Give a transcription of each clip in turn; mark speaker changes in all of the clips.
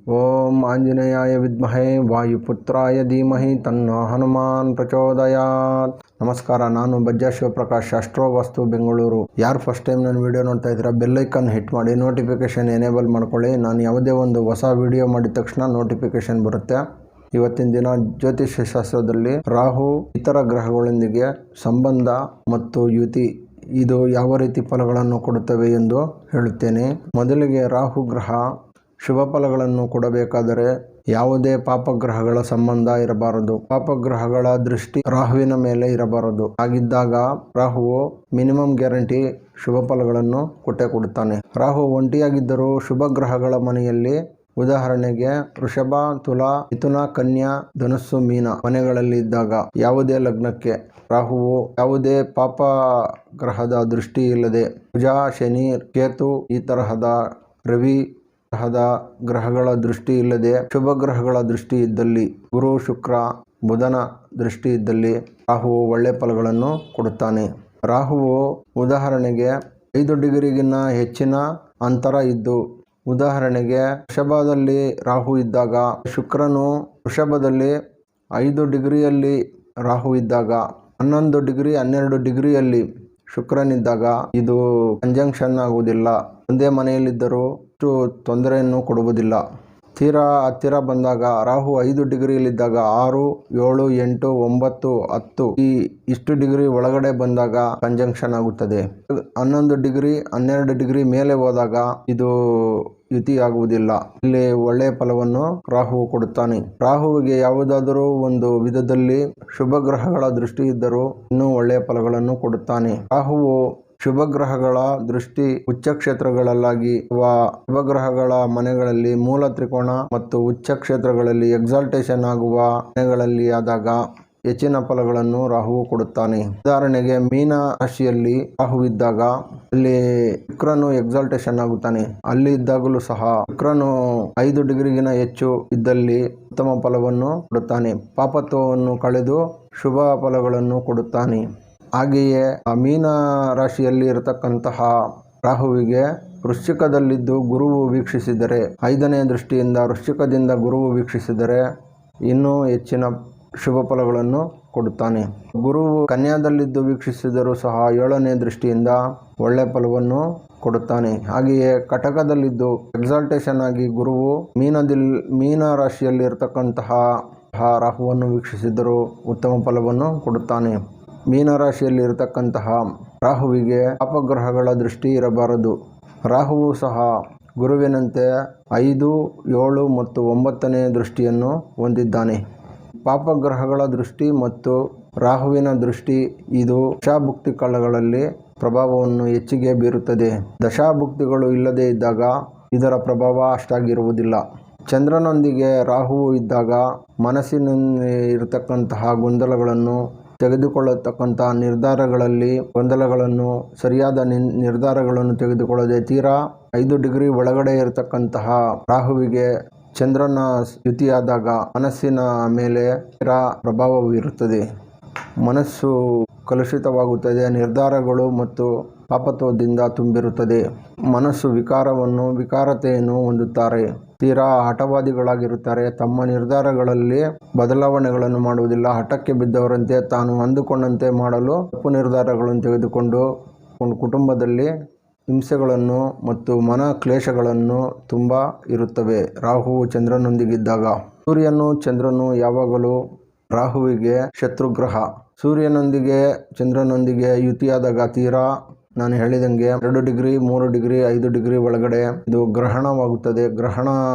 Speaker 1: ಓಂ ಆಂಜನೇಯಾಯ ವಿದ್ಮಹೇ ವಾಯುಪುತ್ರಾಯ ಧೀಮಹಿ ತನ್ನೋ ಹನುಮಾನ್ ಪ್ರಚೋದಯಾತ್. ನಮಸ್ಕಾರ, ನಾನು ಬಜ್ಜಾ ಶಿವಪ್ರಕಾಶ್, ಅಸ್ಟ್ರೋವಾಸ್ತು ಬೆಂಗಳೂರು. ಯಾರು ಫಸ್ಟ್ ಟೈಮ್ ನನ್ನ ವಿಡಿಯೋ ನೋಡ್ತಾ ಇದ್ದೀರಾ, ಬೆಲ್ಲೈಕನ್ ಹಿಟ್ ಮಾಡಿ, ನೋಟಿಫಿಕೇಷನ್ ಎನೇಬಲ್ ಮಾಡ್ಕೊಳ್ಳಿ. ನಾನು ಯಾವುದೇ ಒಂದು ಹೊಸ ವಿಡಿಯೋ ಮಾಡಿದ ತಕ್ಷಣ ನೋಟಿಫಿಕೇಷನ್ ಬರುತ್ತೆ. ಇವತ್ತಿನ ದಿನ ಜ್ಯೋತಿಷ್ಯ ಶಾಸ್ತ್ರದಲ್ಲಿ ರಾಹು ಇತರ ಗ್ರಹಗಳೊಂದಿಗೆ ಸಂಬಂಧ ಮತ್ತು ಯುತಿ ಇದು ಯಾವ ರೀತಿ ಫಲಗಳನ್ನು ಕೊಡುತ್ತವೆ ಎಂದು ಹೇಳುತ್ತೇನೆ. ಮೊದಲಿಗೆ ರಾಹು ಗ್ರಹ ಶುಭ ಫಲಗಳನ್ನು ಕೊಡಬೇಕಾದರೆ ಯಾವುದೇ ಪಾಪಗ್ರಹಗಳ ಸಂಬಂಧ ಇರಬಾರದು. ಪಾಪಗ್ರಹಗಳ ದೃಷ್ಟಿ ರಾಹುವಿನ ಮೇಲೆ ಇರಬಾರದು. ಹಾಗಿದ್ದಾಗ ರಾಹುವು ಮಿನಿಮಮ್ ಗ್ಯಾರಂಟಿ ಶುಭ ಫಲಗಳನ್ನು ಕೊಟ್ಟೇ ಕೊಡುತ್ತಾನೆ. ರಾಹು ಒಂಟಿಯಾಗಿದ್ದರೂ ಶುಭ ಗ್ರಹಗಳ ಮನೆಯಲ್ಲಿ, ಉದಾಹರಣೆಗೆ ವೃಷಭ, ತುಲಾ, ಮಿಥುನ, ಕನ್ಯಾ, ಧನುಸ್ಸು, ಮೀನ ಮನೆಗಳಲ್ಲಿ ಇದ್ದಾಗ ಯಾವುದೇ ಲಗ್ನಕ್ಕೆ ರಾಹುವು ಯಾವುದೇ ಪಾಪ ಗ್ರಹದ ದೃಷ್ಟಿ ಇಲ್ಲದೆ, ಕುಜ, ಶನಿ, ಕೇತು ಈ ತರಹದ, ರವಿ ತರಹದ ಗ್ರಹಗಳ ದೃಷ್ಟಿ ಇಲ್ಲದೆ ಶುಭ ಗ್ರಹಗಳ ದೃಷ್ಟಿ ಇದ್ದಲ್ಲಿ, ಗುರು, ಶುಕ್ರ, ಬುಧನ ದೃಷ್ಟಿ ಇದ್ದಲ್ಲಿ ರಾಹುವು ಒಳ್ಳೆ ಫಲಗಳನ್ನು ಕೊಡುತ್ತಾನೆ. ರಾಹುವು ಉದಾಹರಣೆಗೆ 5 ಡಿಗ್ರಿಗಿನ್ನ ಹೆಚ್ಚಿನ ಅಂತರ ಇದ್ದು, ಉದಾಹರಣೆಗೆ ವೃಷಭದಲ್ಲಿ ರಾಹು ಇದ್ದಾಗ, ಶುಕ್ರನು ವೃಷಭದಲ್ಲಿ 5 ಡಿಗ್ರಿಯಲ್ಲಿ ರಾಹು ಇದ್ದಾಗ, 11 ಡಿಗ್ರಿ 12 ಡಿಗ್ರಿಯಲ್ಲಿ ಶುಕ್ರನಿದ್ದಾಗ ಇದು ಕಂಜಂಕ್ಷನ್ ಆಗುವುದಿಲ್ಲ. ಒಂದೇ ಮನೆಯಲ್ಲಿದ್ದರೂ ತೊಂದರೆಯನ್ನು ಕೊಡುವುದಿಲ್ಲ. ತೀರಾ ಹತ್ತಿರ ಬಂದಾಗ ರಾಹು 5 ಡಿಗ್ರಿಯಲ್ಲಿದ್ದಾಗ 6, 7, 8, 9, 10 ಇಷ್ಟು ಡಿಗ್ರಿ ಒಳಗಡೆ ಬಂದಾಗ ಕಂಜಂಕ್ಷನ್ ಆಗುತ್ತದೆ. 11 ಡಿಗ್ರಿ 12 ಡಿಗ್ರಿ ಮೇಲೆ ಹೋದಾಗ ಇದು ಯುತಿ ಆಗುವುದಿಲ್ಲ. ಇಲ್ಲಿ ಒಳ್ಳೆಯ ಫಲವನ್ನು ರಾಹು ಕೊಡುತ್ತಾನೆ. ರಾಹುವಿಗೆ ಯಾವುದಾದರೂ ಒಂದು ವಿಧದಲ್ಲಿ ಶುಭ ಗ್ರಹಗಳ ದೃಷ್ಟಿ ಇದ್ದರೂ ಇನ್ನೂ ಒಳ್ಳೆಯ ಫಲಗಳನ್ನು ಕೊಡುತ್ತಾನೆ. ರಾಹುವು ಶುಭ ಗ್ರಹಗಳ ದೃಷ್ಟಿ ಉಚ್ಚ ಕ್ಷೇತ್ರಗಳಲ್ಲಾಗಿ ಅಥವಾ ಶುಭ ಗ್ರಹಗಳ ಮನೆಗಳಲ್ಲಿ, ಮೂಲ ತ್ರಿಕೋಣ ಮತ್ತು ಉಚ್ಚ ಕ್ಷೇತ್ರಗಳಲ್ಲಿ ಎಕ್ಸಾಲ್ಟೇಷನ್ ಆಗುವ ಮನೆಗಳಲ್ಲಿ ಆದಾಗ ಹೆಚ್ಚಿನ ಫಲಗಳನ್ನು ರಾಹುವು ಕೊಡುತ್ತಾನೆ. ಉದಾಹರಣೆಗೆ ಮೀನ ರಾಶಿಯಲ್ಲಿ ರಾಹು ಇದ್ದಾಗ ಅಲ್ಲಿ ಶುಕ್ರನು ಎಕ್ಸಾಲ್ಟೇಷನ್ ಆಗುತ್ತಾನೆ. ಅಲ್ಲಿ ಇದ್ದಾಗಲೂ ಸಹ ಶುಕ್ರನು 5 ಡಿಗ್ರಿಗಿನ ಹೆಚ್ಚು ಇದ್ದಲ್ಲಿ ಉತ್ತಮ ಫಲವನ್ನು ಕೊಡುತ್ತಾನೆ. ಪಾಪತ್ವವನ್ನು ಕಳೆದು ಶುಭ ಫಲಗಳನ್ನು ಕೊಡುತ್ತಾನೆ. ಹಾಗೆಯೇ ಮೀನ ರಾಶಿಯಲ್ಲಿ ಇರತಕ್ಕಂತಹ ರಾಹುವಿಗೆ ವೃಶ್ಚಿಕದಲ್ಲಿದ್ದು ಗುರುವು ವೀಕ್ಷಿಸಿದರೆ, 5ನೇ ದೃಷ್ಟಿಯಿಂದ ವೃಶ್ಚಿಕದಿಂದ ಗುರುವು ವೀಕ್ಷಿಸಿದರೆ ಇನ್ನೂ ಹೆಚ್ಚಿನ ಶುಭ ಫಲಗಳನ್ನು ಕೊಡುತ್ತಾನೆ. ಗುರುವು ಕನ್ಯಾದಲ್ಲಿದ್ದು ವೀಕ್ಷಿಸಿದರೂ ಸಹ 7ನೇ ದೃಷ್ಟಿಯಿಂದ ಒಳ್ಳೆಯ ಫಲವನ್ನು ಕೊಡುತ್ತಾನೆ. ಹಾಗೆಯೇ ಕಟಕದಲ್ಲಿದ್ದು ಎಕ್ಸಾಲ್ಟೇಷನ್ ಆಗಿ ಗುರುವು ಮೀನ ರಾಶಿಯಲ್ಲಿ ಇರತಕ್ಕಂತಹ ರಾಹುವನ್ನು ವೀಕ್ಷಿಸಿದರೂ ಉತ್ತಮ ಫಲವನ್ನು ಕೊಡುತ್ತಾನೆ. ಮೀನರಾಶಿಯಲ್ಲಿ ಇರತಕ್ಕಂತಹ ರಾಹುವಿಗೆ ಪಾಪಗ್ರಹಗಳ ದೃಷ್ಟಿ ಇರಬಾರದು. ರಾಹುವು ಸಹ ಗುರುವಿನಂತೆ 5, 7 ಮತ್ತು 9ನೇ ದೃಷ್ಟಿಯನ್ನು ಹೊಂದಿದ್ದಾನೆ. ಪಾಪಗ್ರಹಗಳ ದೃಷ್ಟಿ ಮತ್ತು ರಾಹುವಿನ ದೃಷ್ಟಿ ಇದು ದಶಾಭುಕ್ತಿ ಕಾಲಗಳಲ್ಲಿ ಪ್ರಭಾವವನ್ನು ಹೆಚ್ಚಿಗೆ ಬೀರುತ್ತದೆ. ದಶಾಭುಕ್ತಿಗಳು ಇಲ್ಲದೇ ಇದ್ದಾಗ ಇದರ ಪ್ರಭಾವ ಅಷ್ಟಾಗಿರುವುದಿಲ್ಲ. ಚಂದ್ರನೊಂದಿಗೆ ರಾಹುವು ಇದ್ದಾಗ ಮನಸ್ಸಿನಲ್ಲಿ ಇರತಕ್ಕಂತಹ ಗೊಂದಲಗಳನ್ನು, ತೆಗೆದುಕೊಳ್ಳತಕ್ಕಂತಹ ನಿರ್ಧಾರಗಳಲ್ಲಿ ಗೊಂದಲಗಳನ್ನು, ಸರಿಯಾದ ನಿರ್ಧಾರಗಳನ್ನು ತೆಗೆದುಕೊಳ್ಳದೆ ತೀರಾ 5 ಡಿಗ್ರಿ ಒಳಗಡೆ ಇರತಕ್ಕಂತಹ ರಾಹುವಿಗೆ ಚಂದ್ರನ ಯುತಿಯಾದಾಗ ಮನಸ್ಸಿನ ಮೇಲೆ ತೀರಾ ಪ್ರಭಾವ ಬೀರುತ್ತದೆ. ಮನಸ್ಸು ಕಲುಷಿತವಾಗುತ್ತದೆ. ನಿರ್ಧಾರಗಳು ಮತ್ತು ಪಾಪತ್ವದಿಂದ ತುಂಬಿರುತ್ತದೆ. ಮನಸ್ಸು ವಿಕಾರತೆಯನ್ನು ಹೊಂದುತ್ತಾರೆ. ತೀರಾ ಹಠವಾದಿಗಳಾಗಿರುತ್ತಾರೆ. ತಮ್ಮ ನಿರ್ಧಾರಗಳಲ್ಲಿ ಬದಲಾವಣೆಗಳನ್ನು ಮಾಡುವುದಿಲ್ಲ. ಹಠಕ್ಕೆ ಬಿದ್ದವರಂತೆ ತಾನು ಅಂದುಕೊಂಡಂತೆ ಮಾಡಲು ತಪ್ಪು ನಿರ್ಧಾರಗಳನ್ನು ತೆಗೆದುಕೊಂಡು ಕುಟುಂಬದಲ್ಲಿ ಹಿಂಸೆಗಳನ್ನು ಮತ್ತು ಮನ ಕ್ಲೇಶಗಳನ್ನು ತುಂಬ ಇರುತ್ತವೆ ರಾಹು ಚಂದ್ರನೊಂದಿಗಿದ್ದಾಗ. ಸೂರ್ಯನು ಚಂದ್ರನು ಯಾವಾಗಲೂ ರಾಹುವಿಗೆ ಶತ್ರುಗ್ರಹ. ಸೂರ್ಯನೊಂದಿಗೆ ಚಂದ್ರನೊಂದಿಗೆ ಯುತಿಯಾದಾಗ ತೀರಾ ನಾನು ಹೇಳಿದಂಗೆ 2 ಡಿಗ್ರಿ 3 ಡಿಗ್ರಿ 5 ಡಿಗ್ರಿ ಒಳಗಡೆ ಇದು ಗ್ರಹಣವಾಗುತ್ತದೆ, ಗ್ರಹಣ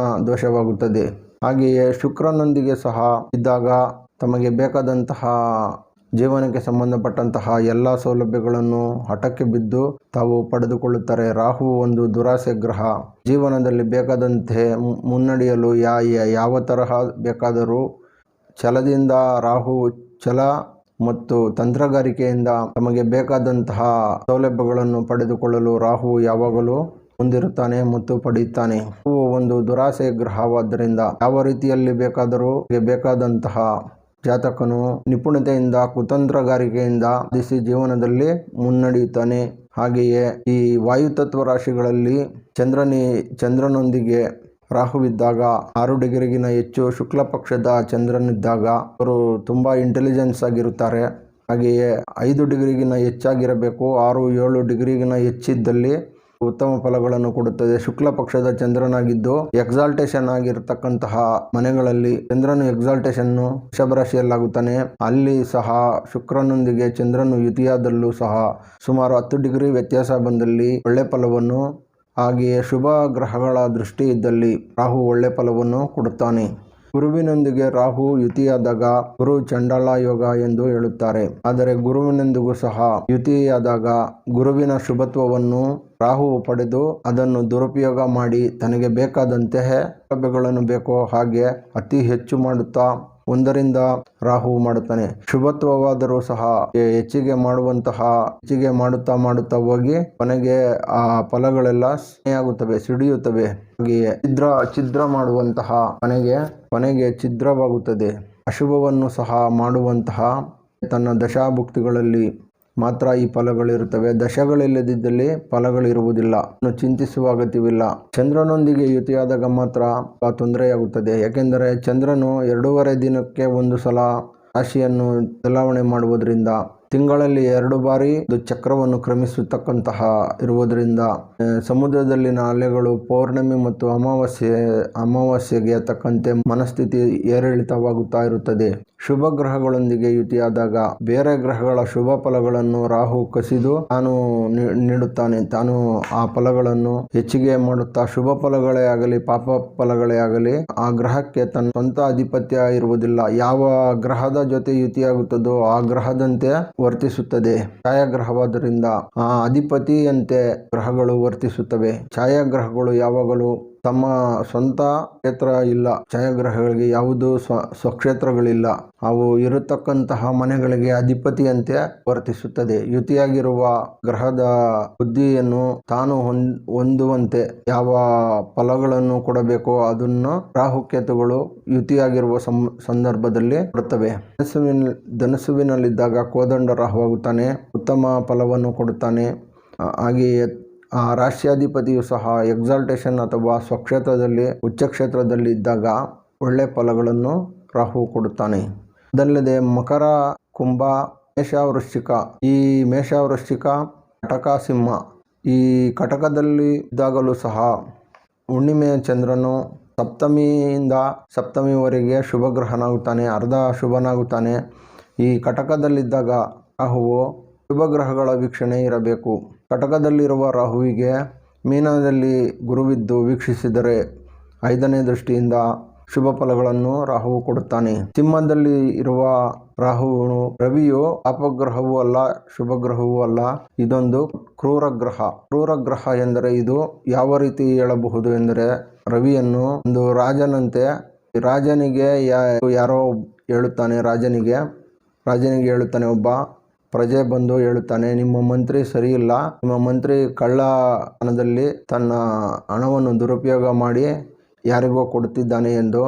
Speaker 1: ದೋಷವಾಗುತ್ತದೆ. ಹಾಗೆಯೇ ಶುಕ್ರನೊಂದಿಗೆ ಸಹ ಇದ್ದಾಗ ತಮಗೆ ಬೇಕಾದಂತಹ ಜೀವನಕ್ಕೆ ಸಂಬಂಧಪಟ್ಟಂತಹ ಎಲ್ಲ ಸೌಲಭ್ಯಗಳನ್ನು ಹಠಕ್ಕೆ ಬಿದ್ದು ತಾವು ಪಡೆದುಕೊಳ್ಳುತ್ತಾರೆ. ರಾಹು ಒಂದು ದುರಾಸೆ ಗ್ರಹ. ಜೀವನದಲ್ಲಿ ಬೇಕಾದಂತೆ ಮುನ್ನಡೆಯಲು ಯಾವ ತರಹ ಬೇಕಾದರೂ ಛಲದಿಂದ ರಾಹು ಛಲ ಮತ್ತು ತಂತ್ರಗಾರಿಕೆಯಿಂದ ತಮಗೆ ಬೇಕಾದಂತಹ ಸೌಲಭ್ಯಗಳನ್ನು ಪಡೆದುಕೊಳ್ಳಲು ರಾಹು ಯಾವಾಗಲೂ ಮುಂದಿರುತ್ತಾನೆ ಮತ್ತು ಪಡೆಯುತ್ತಾನೆ. ರಾಹು ಒಂದು ದುರಾಸೆ ಗ್ರಹವಾದ್ದರಿಂದ ಯಾವ ರೀತಿಯಲ್ಲಿ ಬೇಕಾದರೂ ಬೇಕಾದಂತಹ ಜಾತಕನು ನಿಪುಣತೆಯಿಂದ, ಕುತಂತ್ರಗಾರಿಕೆಯಿಂದ ಸಾಧಿಸಿ ಜೀವನದಲ್ಲಿ ಮುನ್ನಡೆಯುತ್ತಾನೆ. ಹಾಗೆಯೇ ಈ ವಾಯುತತ್ವ ರಾಶಿಗಳಲ್ಲಿ ಚಂದ್ರನೊಂದಿಗೆ ರಾಹುವಿದ್ದಾಗ 6 ಡಿಗ್ರಿಗಿನ ಹೆಚ್ಚು ಶುಕ್ಲ ಪಕ್ಷದ ಚಂದ್ರನಿದ್ದಾಗ ಅವರು ತುಂಬ ಇಂಟೆಲಿಜೆನ್ಸ್ ಆಗಿರುತ್ತಾರೆ. ಹಾಗೆಯೇ 5 ಡಿಗ್ರಿಗಿನ ಹೆಚ್ಚಾಗಿರಬೇಕು. 6-7 ಡಿಗ್ರಿಗಿನ ಹೆಚ್ಚಿದ್ದಲ್ಲಿ ಉತ್ತಮ ಫಲಗಳನ್ನು ಕೊಡುತ್ತದೆ. ಶುಕ್ಲ ಪಕ್ಷದ ಚಂದ್ರನಾಗಿದ್ದು ಎಕ್ಸಾಲ್ಟೇಷನ್ ಆಗಿರತಕ್ಕಂತಹ ಮನೆಗಳಲ್ಲಿ ಚಂದ್ರನು ಎಕ್ಸಾಲ್ಟೇಷನ್ ವೃಷಭ ರಾಶಿಯಲ್ಲಾಗುತ್ತಾನೆ. ಅಲ್ಲಿ ಸಹ ಶುಕ್ರನೊಂದಿಗೆ ಚಂದ್ರನು ಯುತಿಯಾದಲ್ಲೂ ಸಹ ಸುಮಾರು 10 ಡಿಗ್ರಿ ವ್ಯತ್ಯಾಸ ಬಂದಲ್ಲಿ ಒಳ್ಳೆ ಫಲವನ್ನು, ಹಾಗೆಯೇ ಶುಭ ಗ್ರಹಗಳ ದೃಷ್ಟಿ ಇದ್ದಲ್ಲಿ ರಾಹು ಒಳ್ಳೆ ಫಲವನ್ನು ಕೊಡುತ್ತಾನೆ. ಗುರುವಿನೊಂದಿಗೆ ರಾಹು ಯುತಿಯಾದಾಗ ಗುರು ಚಂಡಾಲ ಯೋಗ ಎಂದು ಹೇಳುತ್ತಾರೆ. ಆದರೆ ಗುರುವಿನೊಂದಿಗೂ ಸಹ ಯುತಿಯಾದಾಗ ಗುರುವಿನ ಶುಭತ್ವವನ್ನು ರಾಹು ಪಡೆದು ಅದನ್ನು ದುರುಪಯೋಗ ಮಾಡಿ ತನಗೆ ಬೇಕಾದಂತಹ ಸೌಲಭ್ಯಗಳನ್ನು ಬೇಕೋ ಹಾಗೆ ಅತಿ ಹೆಚ್ಚು ಮಾಡುತ್ತಾ ಒಂದರಿಂದ ರಾಹು ಮಾಡುತ್ತಾನೆ. ಶುಭತ್ವವಾದರೂ ಸಹ ಹೆಚ್ಚಿಗೆ ಮಾಡುತ್ತಾ ಹೋಗಿ ಕೊನೆಗೆ ಆ ಫಲಗಳೆಲ್ಲ ಆಗುತ್ತವೆ, ಸಿಡಿಯುತ್ತವೆ. ಹಾಗೆಯೇ ಛಿದ್ರ ಮಾಡುವಂತಹ ಕೊನೆಗೆ ಛಿದ್ರವಾಗುತ್ತದೆ. ಅಶುಭವನ್ನು ಸಹ ಮಾಡುವಂತಹ ತನ್ನ ದಶಾಭುಕ್ತಿಗಳಲ್ಲಿ ಮಾತ್ರ ಈ ಫಲಗಳಿರುತ್ತವೆ. ದಶಗಳಿಲ್ಲದಿದ್ದಲ್ಲಿ ಫಲಗಳಿರುವುದಿಲ್ಲ. ಚಿಂತಿಸುವ ಅಗತ್ಯವಿಲ್ಲ. ಚಂದ್ರನೊಂದಿಗೆ ಯುತಿಯಾದಾಗ ಮಾತ್ರ ತೊಂದರೆಯಾಗುತ್ತದೆ. ಯಾಕೆಂದರೆ ಚಂದ್ರನು 2.5 ದಿನಕ್ಕೆ ಒಂದು ಸಲ ರಾಶಿಯನ್ನು ಬದಲಾವಣೆ ಮಾಡುವುದರಿಂದ, ತಿಂಗಳಲ್ಲಿ 2 ಬಾರಿ ಚಕ್ರವನ್ನು ಕ್ರಮಿಸತಕ್ಕಂತಹ ಇರುವುದರಿಂದ ಸಮುದ್ರದಲ್ಲಿನ ಅಲೆಗಳು ಪೌರ್ಣಮಿ ಮತ್ತು ಅಮಾವಾಸ್ಯೆಗೆ ತಕ್ಕಂತೆ ಮನಸ್ಥಿತಿ ಏರಿಳಿತವಾಗುತ್ತಾ ಇರುತ್ತದೆ. ಶುಭ ಗ್ರಹಗಳೊಂದಿಗೆ ಯುತಿಯಾದಾಗ ಬೇರೆ ಗ್ರಹಗಳ ಶುಭ ಫಲಗಳನ್ನು ರಾಹು ಕಸಿದು ತಾನು ನೀಡುತ್ತಾನೆ. ತಾನು ಆ ಫಲಗಳನ್ನು ಹೆಚ್ಚಿಗೆ ಮಾಡುತ್ತಾ ಶುಭ ಫಲಗಳೇ ಆಗಲಿ ಪಾಪ ಫಲಗಳೇ ಆಗಲಿ ಆ ಗ್ರಹಕ್ಕೆ ತನ್ನ ಸ್ವಂತ ಆಧಿಪತ್ಯ ಇರುವುದಿಲ್ಲ. ಯಾವ ಗ್ರಹದ ಜೊತೆ ಯುತಿಯಾಗುತ್ತದೋ ಆ ಗ್ರಹದಂತೆ ವರ್ತಿಸುತ್ತದೆ. ಛಾಯಾಗ್ರಹವಾದ್ದರಿಂದ ಆ ಅಧಿಪತಿಯಂತೆ ಗ್ರಹಗಳು ವರ್ತಿಸುತ್ತವೆ. ಛಾಯಾಗ್ರಹಗಳು ಯಾವಾಗಲೂ ತಮ್ಮ ಸ್ವಂತ ಕ್ಷೇತ್ರ ಇಲ್ಲ. ಛಾಯಾಗ್ರಹಗಳಿಗೆ ಯಾವುದೂ ಸ್ವಕ್ಷೇತ್ರಗಳಿಲ್ಲ. ಅವು ಇರತಕ್ಕಂತಹ ಮನೆಗಳಿಗೆ ಅಧಿಪತಿಯಂತೆ ವರ್ತಿಸುತ್ತದೆ. ಯುತಿಯಾಗಿರುವ ಗ್ರಹದ ಬುದ್ಧಿಯನ್ನು ತಾನು ಹೊಂದುವಂತೆ ಯಾವ ಫಲಗಳನ್ನು ಕೊಡಬೇಕೋ ಅದನ್ನು ರಾಹುಕೇತುಗಳು ಯುತಿಯಾಗಿರುವ ಸಂದರ್ಭದಲ್ಲಿ ಕೊಡುತ್ತವೆ. ಧನಸ್ಸುವಿನಲ್ಲಿದ್ದಾಗ ಕೋದಂಡ ರಾಹುವಾಗುತ್ತಾನೆ, ಉತ್ತಮ ಫಲವನ್ನು ಕೊಡುತ್ತಾನೆ. ಹಾಗೆಯೇ ಆ ರಾಶ್ಯಾಧಿಪತಿಯು ಸಹ ಎಕ್ಸಾಲ್ಟೇಷನ್ ಅಥವಾ ಸ್ವಕ್ಷೇತ್ರದಲ್ಲಿ ಉಚ್ಚಕ್ಷೇತ್ರದಲ್ಲಿ ಇದ್ದಾಗ ಒಳ್ಳೆ ಫಲಗಳನ್ನು ರಾಹು ಕೊಡುತ್ತಾನೆ. ಅದಲ್ಲದೆ ಮಕರ, ಕುಂಭ, ಮೇಷ, ವೃಶ್ಚಿಕ, ಈ ಮೇಷ, ವೃಶ್ಚಿಕ, ಕಟಕ, ಸಿಂಹ, ಈ ಕಟಕದಲ್ಲಿ ಇದ್ದಾಗಲೂ ಸಹ ಹುಣ್ಣಿಮೆಯ ಚಂದ್ರನು ಸಪ್ತಮಿಯಿಂದ ಸಪ್ತಮಿವರೆಗೆ ಶುಭಗ್ರಹನಾಗುತ್ತಾನೆ, ಅರ್ಧ ಶುಭನಾಗುತ್ತಾನೆ. ಈ ಕಟಕದಲ್ಲಿದ್ದಾಗ ರಾಹುವು ಶುಭಗ್ರಹಗಳ ವೀಕ್ಷಣೆ ಇರಬೇಕು. ಕಟಕದಲ್ಲಿರುವ ರಾಹುವಿಗೆ ಮೀನದಲ್ಲಿ ಗುರುವಿದ್ದು ವೀಕ್ಷಿಸಿದರೆ 5ನೇ ದೃಷ್ಟಿಯಿಂದ ಶುಭ ಫಲಗಳನ್ನು ರಾಹುವು ಕೊಡುತ್ತಾನೆ. ಸಿಂಹದಲ್ಲಿ ಇರುವ ರವಿಯು ಅಪಗ್ರಹವೂ ಅಲ್ಲ, ಶುಭಗ್ರಹವೂ ಅಲ್ಲ. ಇದೊಂದು ಕ್ರೂರಗ್ರಹ. ಕ್ರೂರಗ್ರಹ ಎಂದರೆ ಇದು ಯಾವ ರೀತಿ ಹೇಳಬಹುದು ಎಂದರೆ, ರವಿಯನ್ನು ಒಂದು ರಾಜನಂತೆ, ರಾಜನಿಗೆ ಯಾರೋ ಹೇಳುತ್ತಾನೆ, ರಾಜನಿಗೆ ಹೇಳುತ್ತಾನೆ, ಒಬ್ಬ ಪ್ರಜೆ ಬಂದು ಹೇಳುತ್ತಾನೆ, ನಿಮ್ಮ ಮಂತ್ರಿ ಸರಿ ಇಲ್ಲ, ನಿಮ್ಮ ಮಂತ್ರಿ ಕಳ್ಳತನದಲ್ಲಿ ತನ್ನ ಹಣವನ್ನು ದುರುಪಯೋಗ ಮಾಡಿ ಯಾರಿಗೋ ಕೊಡುತ್ತಿದ್ದಾನೆ ಎಂದು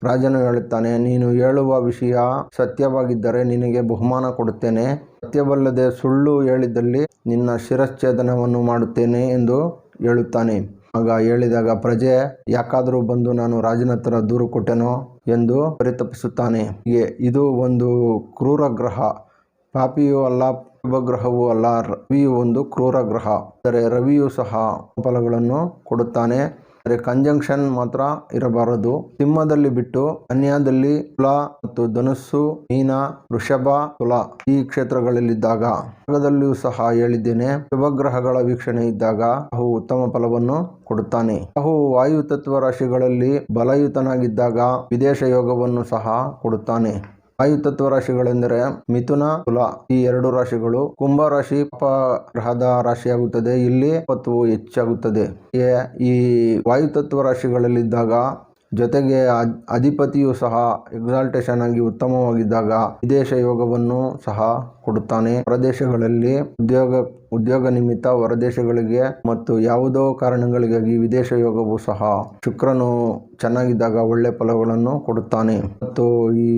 Speaker 1: ರಾಜನು ಹೇಳುತ್ತಾನೆ. ನೀನು ಹೇಳುವ ವಿಷಯ ಸತ್ಯವಾಗಿದ್ದರೆ ನಿನಗೆ ಬಹುಮಾನ ಕೊಡುತ್ತೇನೆ, ಸತ್ಯವಲ್ಲದೆ ಸುಳ್ಳು ಹೇಳಿದಲ್ಲಿ ನಿನ್ನ ಶಿರಚ್ಛೇದನವನ್ನು ಮಾಡುತ್ತೇನೆ ಎಂದು ಹೇಳುತ್ತಾನೆ. ಆಗ ಹೇಳಿದಾಗ ಪ್ರಜೆ ಯಾಕಾದರೂ ಬಂದು ನಾನು ರಾಜನ ಹತ್ರ ದೂರು ಕೊಟ್ಟೆನೋ ಎಂದು ಪರಿತಪಿಸುತ್ತಾನೆ. ಹೀಗೆ ಇದು ಒಂದು ಕ್ರೂರ ಗ್ರಹ. ಪಾಪಿಯೂ ಅಲ್ಲ, ಶುಭಗ್ರಹವೂ ಅಲ್ಲ. ರವಿಯು ಒಂದು ಕ್ರೂರ ಗ್ರಹ. ಆದರೆ ರವಿಯು ಸಹ ಫಲಗಳನ್ನು ಕೊಡುತ್ತಾನೆ. ಆದರೆ ಕಂಜಂಕ್ಷನ್ ಮಾತ್ರ ಇರಬಾರದು. ಸಿಂಹದಲ್ಲಿ ಬಿಟ್ಟು ಕನ್ಯಾದಲ್ಲಿ, ತುಲ ಮತ್ತು ಧನುಸ್ಸು, ಮೀನ, ವೃಷಭ, ತುಲ ಈ ಕ್ಷೇತ್ರಗಳಲ್ಲಿದ್ದಾಗ, ಭಾಗದಲ್ಲಿಯೂ ಸಹ ಹೇಳಿದ್ದೇನೆ, ಶುಭಗ್ರಹಗಳ ವೀಕ್ಷಣೆ ಇದ್ದಾಗ ರಾಹು ಉತ್ತಮ ಫಲವನ್ನು ಕೊಡುತ್ತಾನೆ. ರಾಹು ವಾಯುತತ್ವ ರಾಶಿಗಳಲ್ಲಿ ಬಲಯುತನಾಗಿದ್ದಾಗ ವಿದೇಶ ಯೋಗವನ್ನು ಸಹ ಕೊಡುತ್ತಾನೆ. ವಾಯುತತ್ವ ರಾಶಿಗಳೆಂದರೆ ಮಿಥುನ, ತುಲ ಈ 2 ರಾಶಿಗಳು. ಕುಂಭ ರಾಶಿ ಗ್ರಹದ ರಾಶಿಯಾಗುತ್ತದೆ. ಇಲ್ಲಿ ತತ್ವವು ಹೆಚ್ಚಾಗುತ್ತದೆ. ಈ ವಾಯುತತ್ವ ರಾಶಿಗಳಲ್ಲಿದ್ದಾಗ ಜೊತೆಗೆ ಅಧಿಪತಿಯು ಸಹ ಎಕ್ಸಾಲ್ಟೇಷನ್ ಆಗಿ ಉತ್ತಮವಾಗಿದ್ದಾಗ ವಿದೇಶ ಯೋಗವನ್ನು ಸಹ ಕೊಡುತ್ತಾನೆ. ಹೊರದೇಶಗಳಲ್ಲಿ ಉದ್ಯೋಗ ನಿಮಿತ್ತ ಹೊರದೇಶಗಳಿಗೆ ಮತ್ತು ಯಾವುದೋ ಕಾರಣಗಳಿಗಾಗಿ ವಿದೇಶ ಯೋಗವು ಸಹ ಶುಕ್ರನು ಚೆನ್ನಾಗಿದ್ದಾಗ ಒಳ್ಳೆ ಫಲಗಳನ್ನು ಕೊಡುತ್ತಾನೆ. ಮತ್ತು ಈ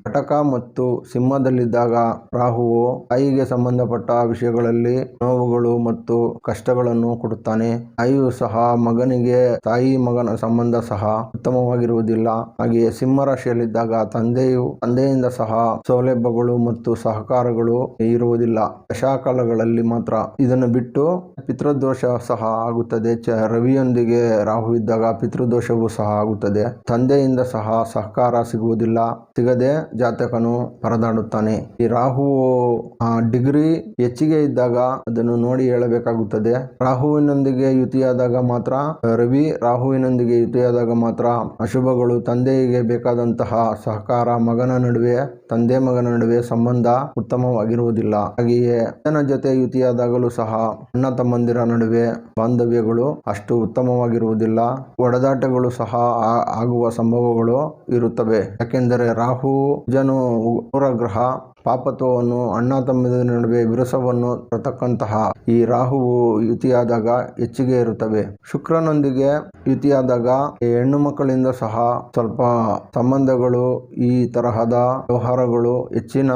Speaker 1: ಕಟಕ ಮತ್ತು ಸಿಂಹದಲ್ಲಿದ್ದಾಗ ರಾಹುವು ತಾಯಿಗೆ ಸಂಬಂಧಪಟ್ಟ ವಿಷಯಗಳಲ್ಲಿ ನೋವುಗಳು ಮತ್ತು ಕಷ್ಟಗಳನ್ನು ಕೊಡುತ್ತಾನೆ. ತಾಯಿಯು ಸಹ ಮಗನಿಗೆ ತಾಯಿ ಮಗನ ಸಂಬಂಧ ಸಹ ಉತ್ತಮವಾಗಿರುವುದಿಲ್ಲ. ಹಾಗೆಯೇ ಸಿಂಹ ರಾಶಿಯಲ್ಲಿದ್ದಾಗ ತಂದೆಯಿಂದ ಸಹ ಸೌಲಭ್ಯಗಳು ಮತ್ತು ಸಹಕಾರಗಳು ಇರುವುದಿಲ್ಲ. ದಶಾಕಾಲಗಳಲ್ಲಿ ಮಾತ್ರ. ಇದನ್ನು ಬಿಟ್ಟು ಪಿತೃದೋಷ ಸಹ ಆಗುತ್ತದೆ. ರವಿಯೊಂದಿಗೆ ರಾಹು ಇದ್ದಾಗ ಪಿತೃದೋಷವು ಸಹ ಆಗುತ್ತದೆ. ತಂದೆಯಿಂದ ಸಹ ಸಹಕಾರ ಸಿಗದೆ ಜಾತಕನು ಪರದಾಡುತ್ತಾನೆ. ಈ ರಾಹುವು ಡಿಗ್ರಿ ಹೆಚ್ಚಿಗೆ ಇದ್ದಾಗ ಅದನ್ನು ನೋಡಿ ಹೇಳಬೇಕಾಗುತ್ತದೆ. ರಾಹುವಿನೊಂದಿಗೆ ಯುತಿಯಾದಾಗ ಮಾತ್ರ ರಾಹುವಿನೊಂದಿಗೆ ಯುತಿಯಾದಾಗ ಮಾತ್ರ ಅಶುಭಗಳು. ತಂದೆಗೆ ಬೇಕಾದಂತಹ ಸಹಕಾರ ತಂದೆ ಮಗನ ನಡುವೆ ಸಂಬಂಧ ಉತ್ತಮವಾಗಿರುವುದಿಲ್ಲ. ಹಾಗೆಯೇ ಅಣ್ಣನ ಜೊತೆ ಯುತಿಯಾದಾಗಲೂ ಸಹ ಅಣ್ಣ ತಮ್ಮಂದಿರ ನಡುವೆ ಬಾಂಧವ್ಯಗಳು ಅಷ್ಟು ಉತ್ತಮವಾಗಿರುವುದಿಲ್ಲ. ಒಡೆದಾಟಗಳು ಸಹ ಆಗುವ ಸಂಭವಗಳು ಇರುತ್ತವೆ. ಯಾಕೆಂದರೆ ರಾಹು ಕುಜನು ಗ್ರಹ ಪಾಪತ್ವವನ್ನು ಅಣ್ಣ ತಮ್ಮಂದಿರ ನಡುವೆ ವಿರಸವನ್ನು ತರತಕ್ಕಂತಹ ಈ ರಾಹುವು ಯುತಿಯಾದಾಗ ಹೆಚ್ಚಿಗೆ ಇರುತ್ತವೆ. ಶುಕ್ರನೊಂದಿಗೆ ಯುತಿಯಾದಾಗ ಹೆಣ್ಣು ಮಕ್ಕಳಿಂದ ಸಹ ಸ್ವಲ್ಪ ಸಂಬಂಧಗಳು ಈ ತರಹದ ವ್ಯವಹಾರಗಳು ಹೆಚ್ಚಿನ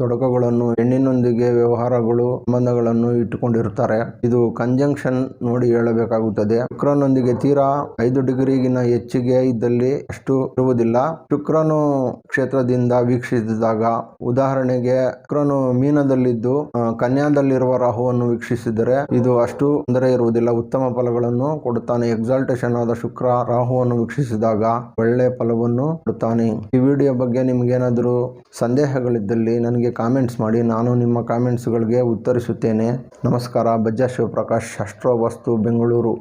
Speaker 1: ತೊಡಕುಗಳನ್ನು ಹೆಣ್ಣಿನೊಂದಿಗೆ ವ್ಯವಹಾರಗಳು ಸಂಬಂಧಗಳನ್ನು ಇಟ್ಟುಕೊಂಡಿರುತ್ತಾರೆ. ಇದು ಕಂಜಂಕ್ಷನ್ ನೋಡಿ ಹೇಳಬೇಕಾಗುತ್ತದೆ. ಶುಕ್ರನೊಂದಿಗೆ ತೀರಾ 5 ಡಿಗ್ರಿಗಿನ ಹೆಚ್ಚಿಗೆ ಇದ್ದಲ್ಲಿ ಅಷ್ಟು ಇರುವುದಿಲ್ಲ. ಶುಕ್ರನು ಕ್ಷೇತ್ರದಿಂದ ವೀಕ್ಷಿಸಿದಾಗ ಉದಾಹರಣೆಗೆ ಶುಕ್ರನು ಮೀನದಲ್ಲಿದ್ದು ಕನ್ಯಾದಲ್ಲಿರುವ ರಾಹುವನ್ನು ವೀಕ್ಷಿಸಿದರೆ ಇದು ಅಷ್ಟು ತೊಂದರೆ ಇರುವುದಿಲ್ಲ. ಉತ್ತಮ ಫಲಗಳನ್ನು ಕೊಡುತ್ತಾನೆ. ಎಕ್ಸಾಲ್ಟೇಷನ್ ಆದ ಶುಕ್ರ ರಾಹುವನ್ನು ವೀಕ್ಷಿಸಿದಾಗ ಒಳ್ಳೆ ಫಲವನ್ನು ಕೊಡುತ್ತಾನೆ. ಈ ವಿಡಿಯೋ ಬಗ್ಗೆ ನಿಮಗೇನಾದರೂ ಸಂದೇಹಗಳಿದ್ದಲ್ಲಿ ನನಗೆ ಕಾಮೆಂಟ್ಸ್ ಮಾಡಿ. ನಾನು ನಿಮ್ಮ ಕಾಮೆಂಟ್ಸ್ಗಳಿಗೆ ಉತ್ತರಿಸುತ್ತೇನೆ. ನಮಸ್ಕಾರ. ಬಜ್ಜಾ ಶಿವಪ್ರಕಾಶ್, ಅಸ್ಟ್ರೋ ವಾಸ್ತು, ಬೆಂಗಳೂರು.